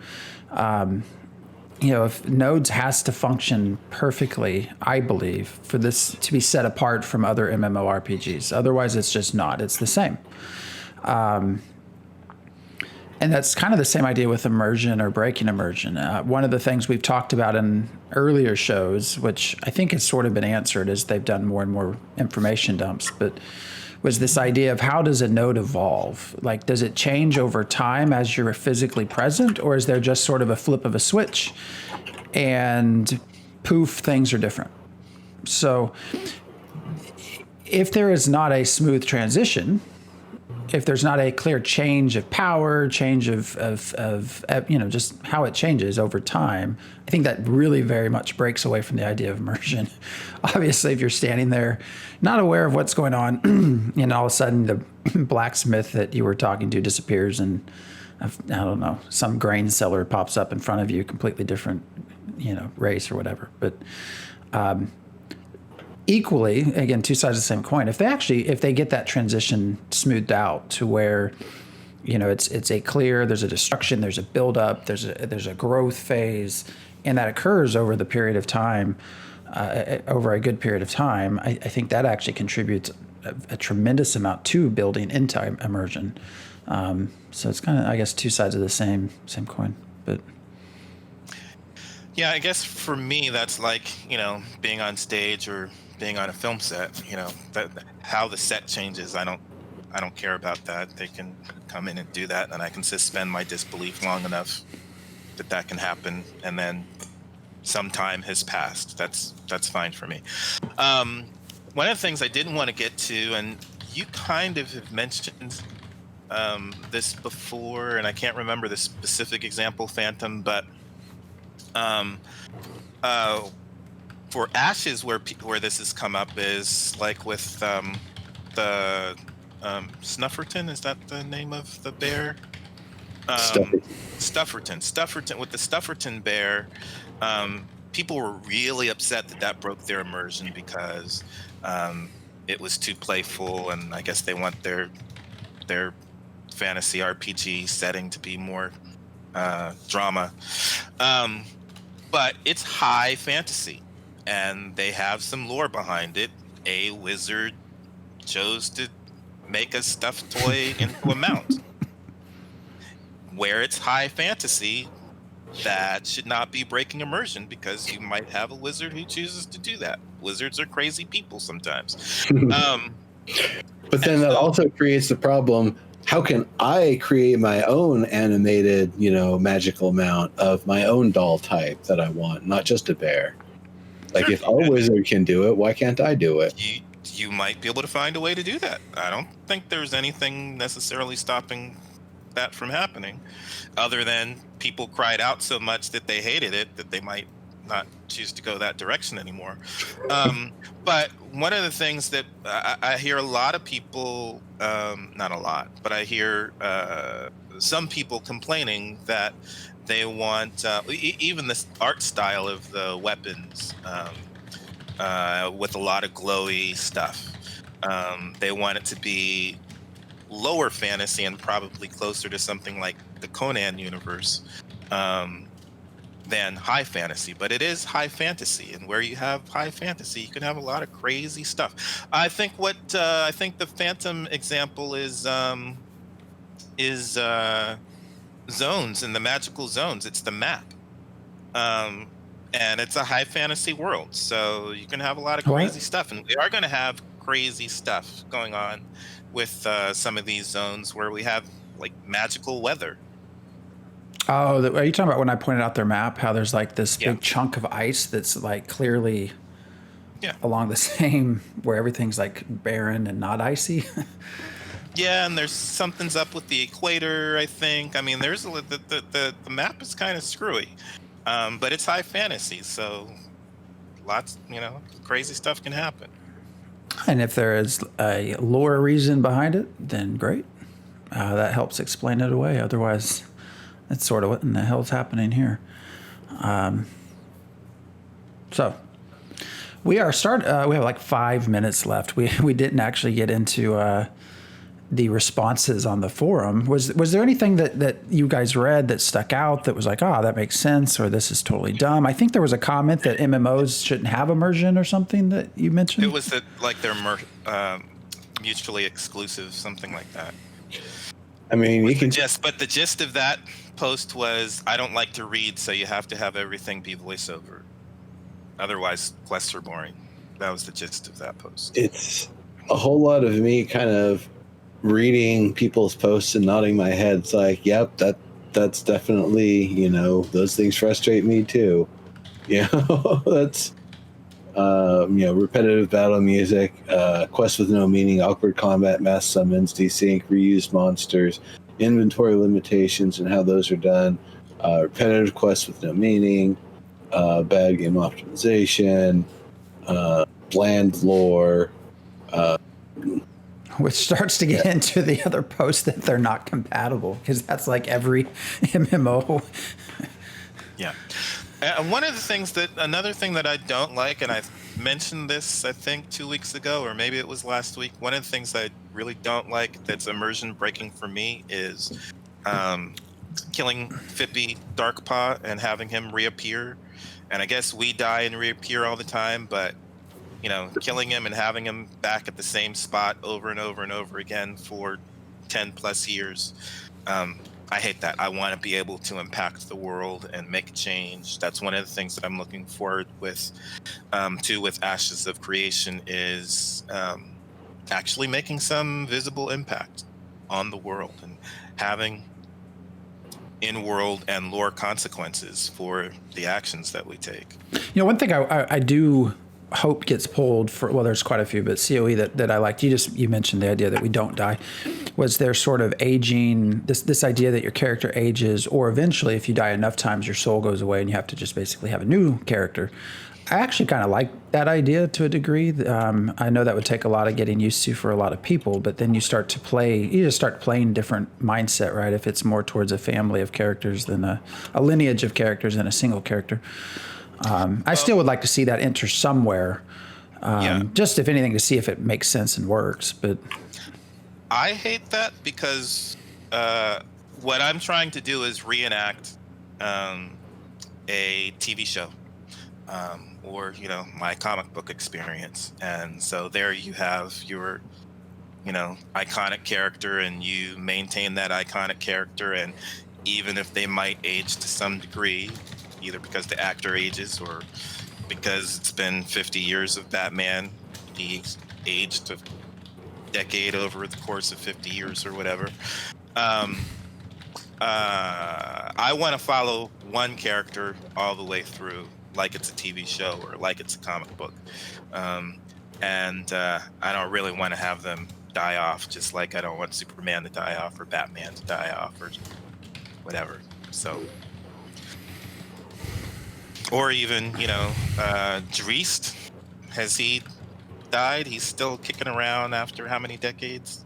If nodes has to function perfectly, I believe, for this to be set apart from other MMORPGs. Otherwise, it's just not. It's the same. And that's kind of the same idea with immersion or breaking immersion. One of the things we've talked about in earlier shows, which I think has sort of been answered as they've done more and more information dumps, but was this idea of how does a node evolve? Like, does it change over time as you're physically present, or is there just sort of a flip of a switch and poof, things are different? So if there is not a smooth transition, if there's not a clear change of power, change of just how it changes over time, I think that really very much breaks away from the idea of immersion. Obviously, if you're standing there, not aware of what's going on, and all of a sudden the blacksmith that you were talking to disappears, and I don't know, some grain seller pops up in front of you, completely different, race or whatever. But equally, again, two sides of the same coin. If they get that transition smoothed out to where, it's a clear, there's a destruction, there's a buildup, there's a growth phase, and that occurs over the period of time, over a good period of time, I think that actually contributes a tremendous amount to building into immersion. So it's kind of, I guess, two sides of the same coin, but. Yeah, I guess for me, that's like, being on stage or being on a film set, that how the set changes. I don't care about that. They can come in and do that, and I can suspend my disbelief long enough that can happen, and then some time has passed. That's fine for me. One of the things I didn't want to get to, and you kind of have mentioned this before, and I can't remember the specific example, Phantom, but for Ashes, where this has come up is like with the Snufferton. Is that the name of the bear? Stufferton. With the Stufferton bear, people were really upset that broke their immersion because it was too playful, and I guess they want their fantasy RPG setting to be more drama. But it's high fantasy, and they have some lore behind it. A wizard chose to make a stuffed toy into a mount. Where it's high fantasy, that should not be breaking immersion, because you might have a wizard who chooses to do that. Wizards are crazy people sometimes. But then that also creates the problem. How can I create my own animated, magical mount of my own doll type that I want, not just a bear? Like, if a wizard can do it, why can't I do it? You might be able to find a way to do that. I don't think there's anything necessarily stopping that from happening, other than people cried out so much that they hated it that they might not choose to go that direction anymore. But one of the things that I hear a lot of people, not a lot, but I hear some people complaining that they want even the art style of the weapons with a lot of glowy stuff. They want it to be lower fantasy and probably closer to something like the Conan universe than high fantasy. But it is high fantasy, and where you have high fantasy, you can have a lot of crazy stuff. I think the Phantom example is zones, in the magical zones. It's the map, and it's a high fantasy world, so you can have a lot of crazy stuff, and we are going to have crazy stuff going on with some of these zones where we have like magical weather. Oh, are you talking about when I pointed out their map, how there's like this big chunk of ice that's like clearly along the same, where everything's like barren and not icy? Yeah, and there's something's up with the equator, I think. I mean, there's the map is kind of screwy, but it's high fantasy, so lots, crazy stuff can happen. And if there is a lore reason behind it, then great. That helps explain it away. Otherwise, that's sort of what in the hell's happening here. So we are we have like 5 minutes left. We didn't actually get into the responses on the forum. Was there anything that you guys read that stuck out that was like, that makes sense, or this is totally dumb? I think there was a comment that MMOs shouldn't have immersion or something that you mentioned. It was that like they're mutually exclusive, something like that. I mean, you can Yes, but the gist of that post was, I don't like to read, so you have to have everything be voiceover. Otherwise, quests are boring. That was the gist of that post. It's a whole lot of me kind of reading people's posts and nodding my head. It's like, yep, that's definitely, those things frustrate me too. That's repetitive battle music, quests with no meaning, awkward combat, mass summons, desync, reused monsters, inventory limitations and how those are done, repetitive quests with no meaning, bad game optimization, bland lore, which starts to get into the other posts that they're not compatible, because that's like every MMO. Yeah. Another thing that I don't like, and I mentioned this, I think 2 weeks ago, or maybe it was last week. One of the things I really don't like that's immersion breaking for me is killing Fippy Darkpaw and having him reappear. And I guess we die and reappear all the time, but killing him and having him back at the same spot over and over and over again for 10 plus years. I hate that. I want to be able to impact the world and make a change. That's one of the things that I'm looking forward with Ashes of Creation is actually making some visible impact on the world and having in-world and lore consequences for the actions that we take. One thing I do hope gets pulled for, well, there's quite a few, but COE that I liked, you mentioned the idea that we don't die, was their sort of aging, this idea that your character ages, or eventually if you die enough times your soul goes away and you have to just basically have a new character. I actually kind of like that idea to a degree. I know that would take a lot of getting used to for a lot of people, but then you just start playing different mindset, right? If it's more towards a family of characters than a lineage of characters than a single character. I still would like to see that enter somewhere, just if anything to see if it makes sense and works. But I hate that because what I'm trying to do is reenact a TV show or my comic book experience, and so there you have your iconic character, and you maintain that iconic character, and even if they might age to some degree, either because the actor ages or because it's been 50 years of Batman, he aged a decade over the course of 50 years or whatever. I want to follow one character all the way through, like it's a TV show or like it's a comic book. And I don't really want to have them die off, just like I don't want Superman to die off or Batman to die off or whatever. So... Or even, Dreest, has he died? He's still kicking around after how many decades?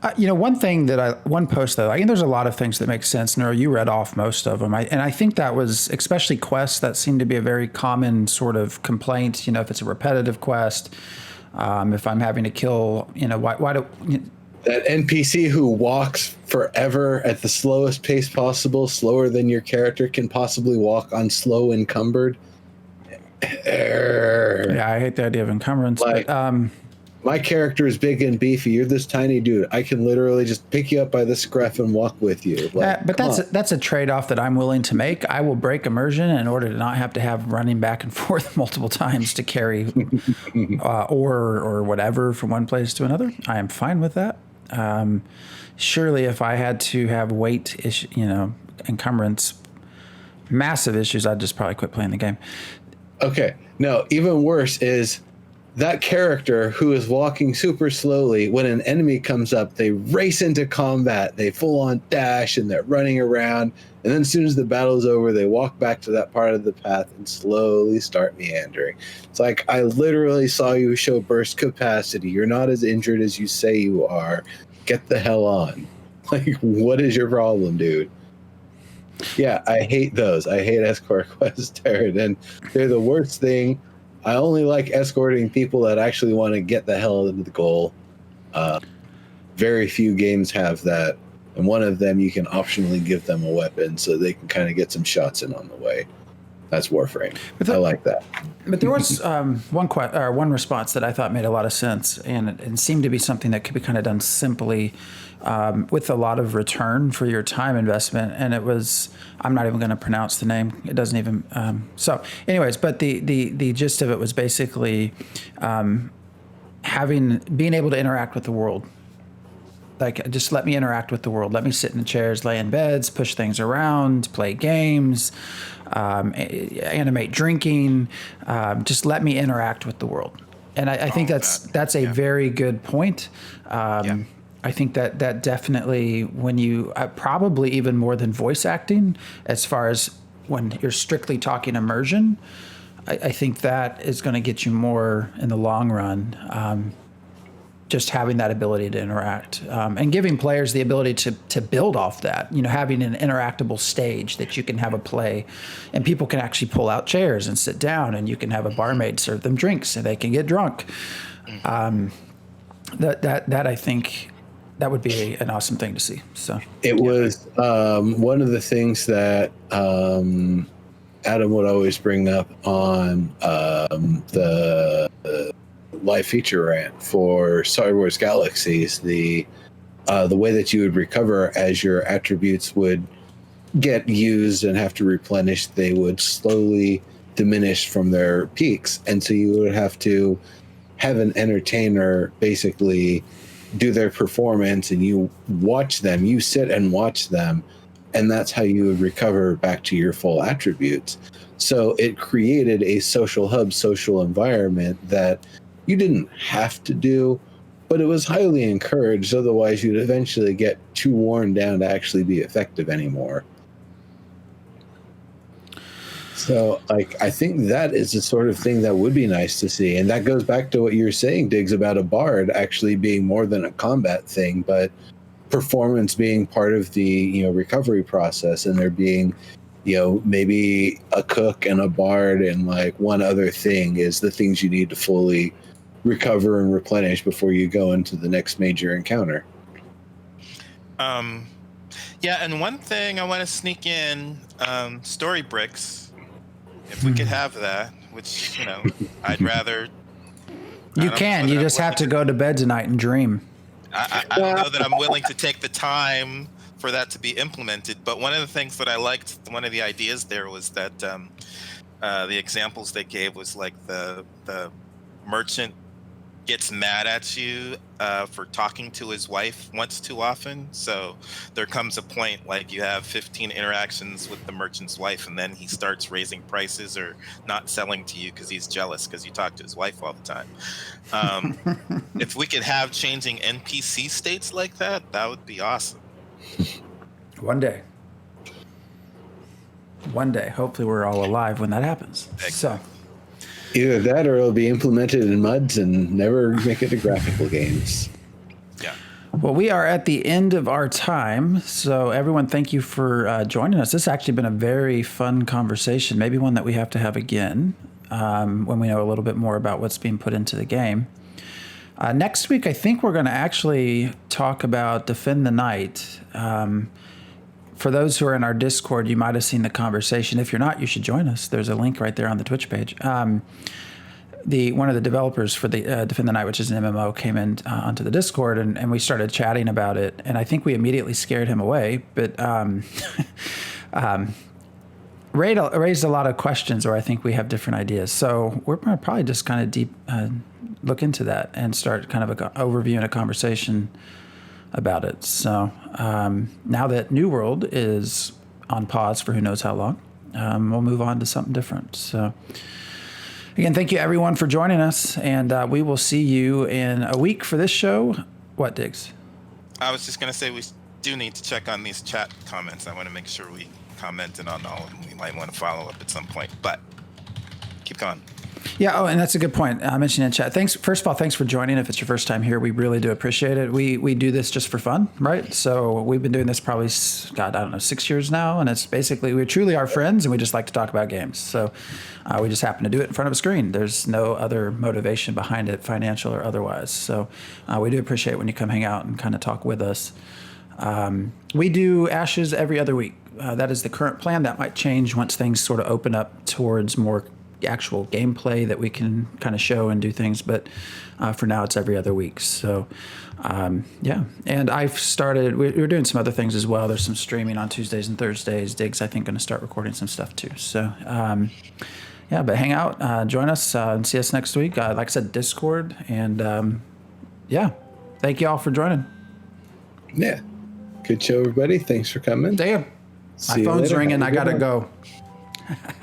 One post though, I think there's a lot of things that make sense. Nero, you read off most of them. And I think that was, especially quests, that seemed to be a very common sort of complaint. If it's a repetitive quest, if I'm having to kill, why do... That NPC who walks forever at the slowest pace possible, slower than your character can possibly walk on slow encumbered. Yeah, I hate the idea of encumbrance. My character is big and beefy. You're this tiny dude. I can literally just pick you up by the scruff and walk with you. But that's a trade-off that I'm willing to make. I will break immersion in order to not have to have running back and forth multiple times to carry or whatever from one place to another. I am fine with that. Surely if I had to have weight issue, encumbrance, massive issues, I'd just probably quit playing the game. Okay. No, even worse is that character who is walking super slowly. When an enemy comes up, they race into combat. They full on dash and they're running around. And then as soon as the battle's over, they walk back to that part of the path and slowly start meandering. It's like, I literally saw you show burst capacity. You're not as injured as you say you are. Get the hell on. Like, what is your problem, dude? Yeah, I hate those. I hate escort quests, Taryn, and they're the worst thing. I only like escorting people that actually want to get the hell into the goal. Very few games have that. And one of them, you can optionally give them a weapon so they can kind of get some shots in on the way. That's Warframe. I like that. But there was one response that I thought made a lot of sense, and seemed to be something that could be kind of done simply, with a lot of return for your time investment. And it was, I'm not even going to pronounce the name. It doesn't even. So, anyways, but the gist of it was basically being able to interact with the world. Like, just let me interact with the world. Let me sit in the chairs, lay in beds, push things around, play games, animate drinking. Just let me interact with the world. And I think that's a very good point. I think that definitely, when you probably even more than voice acting, as far as when you're strictly talking immersion, I think that is going to get you more in the long run. Just having that ability to interact, and giving players the ability to build off that, having an interactable stage that you can have a play, and people can actually pull out chairs and sit down, and you can have a barmaid serve them drinks and they can get drunk. That I think that would be an awesome thing to see. So it was one of the things that Adam would always bring up on the live feature rant for Star Wars Galaxies, the way that you would recover as your attributes would get used and have to replenish, they would slowly diminish from their peaks. And so you would have to have an entertainer basically do their performance, and you watch them, you sit and watch them, and that's how you would recover back to your full attributes. So it created a social hub, social environment that you didn't have to do, but it was highly encouraged. Otherwise, you'd eventually get too worn down to actually be effective anymore. So, I think that is the sort of thing that would be nice to see. And that goes back to what you were saying, Diggs, about a bard actually being more than a combat thing, but performance being part of the, recovery process, and there being, maybe a cook and a bard and one other thing is the things you need to fully recover and replenish before you go into the next major encounter. And one thing I want to sneak in, story bricks, if we could have that, which I'd rather. You just have to go to bed tonight and dream. I don't know that I'm willing to take the time for that to be implemented, but one of the things that I liked, one of the ideas there was that the examples they gave was like the merchant gets mad at you for talking to his wife once too often. So there comes a point like you have 15 interactions with the merchant's wife, and then he starts raising prices or not selling to you because he's jealous because you talk to his wife all the time. If we could have changing NPC states like that, that would be awesome. One day. Hopefully we're all alive when that happens. Exactly. So either that, or it'll be implemented in MUDs and never make it to graphical games. Yeah. Well, we are at the end of our time. So everyone, thank you for joining us. This has actually been a very fun conversation, maybe one that we have to have again when we know a little bit more about what's being put into the game. Next week, I think we're going to actually talk about Defend the Night. For those who are in our Discord, you might have seen the conversation. If you're not, you should join us. There's a link right there on the Twitch page. One of the developers for the Defend the Night, which is an MMO, came in onto the Discord, and we started chatting about it. And I think we immediately scared him away, but raised a lot of questions, or I think we have different ideas. So we're going to probably just kind of deep look into that and start kind of an overview and a conversation about it. So now that New World is on pause for who knows how long, we'll move on to something different. So again, thank you everyone for joining us, and we will see you in a week for this show. What, Diggs? I was just going to say we do need to check on these chat comments. I want to make sure we commented on all of them. We might want to follow up at some point, but keep going. Yeah. Oh, and that's a good point. I mentioned in chat. Thanks. First of all, thanks for joining. If it's your first time here, we really do appreciate it. We do this just for fun, right? So we've been doing this probably, 6 years now. And it's basically, we truly are friends and we just like to talk about games. So we just happen to do it in front of a screen. There's no other motivation behind it, financial or otherwise. So we do appreciate when you come hang out and kind of talk with us. We do Ashes every other week. That is the current plan. That might change once things sort of open up towards more actual gameplay that we can kind of show and do things. But for now, it's every other week. So yeah, and I've started. We're doing some other things as well. There's some streaming on Tuesdays and Thursdays. Dig's, I think, going to start recording some stuff too. So yeah, but hang out, join us, and see us next week. Like I said, Discord, and yeah, thank you all for joining. Yeah, good show, everybody. Thanks for coming. Damn, my you phone's later. ringing. Have a I good gotta one. go.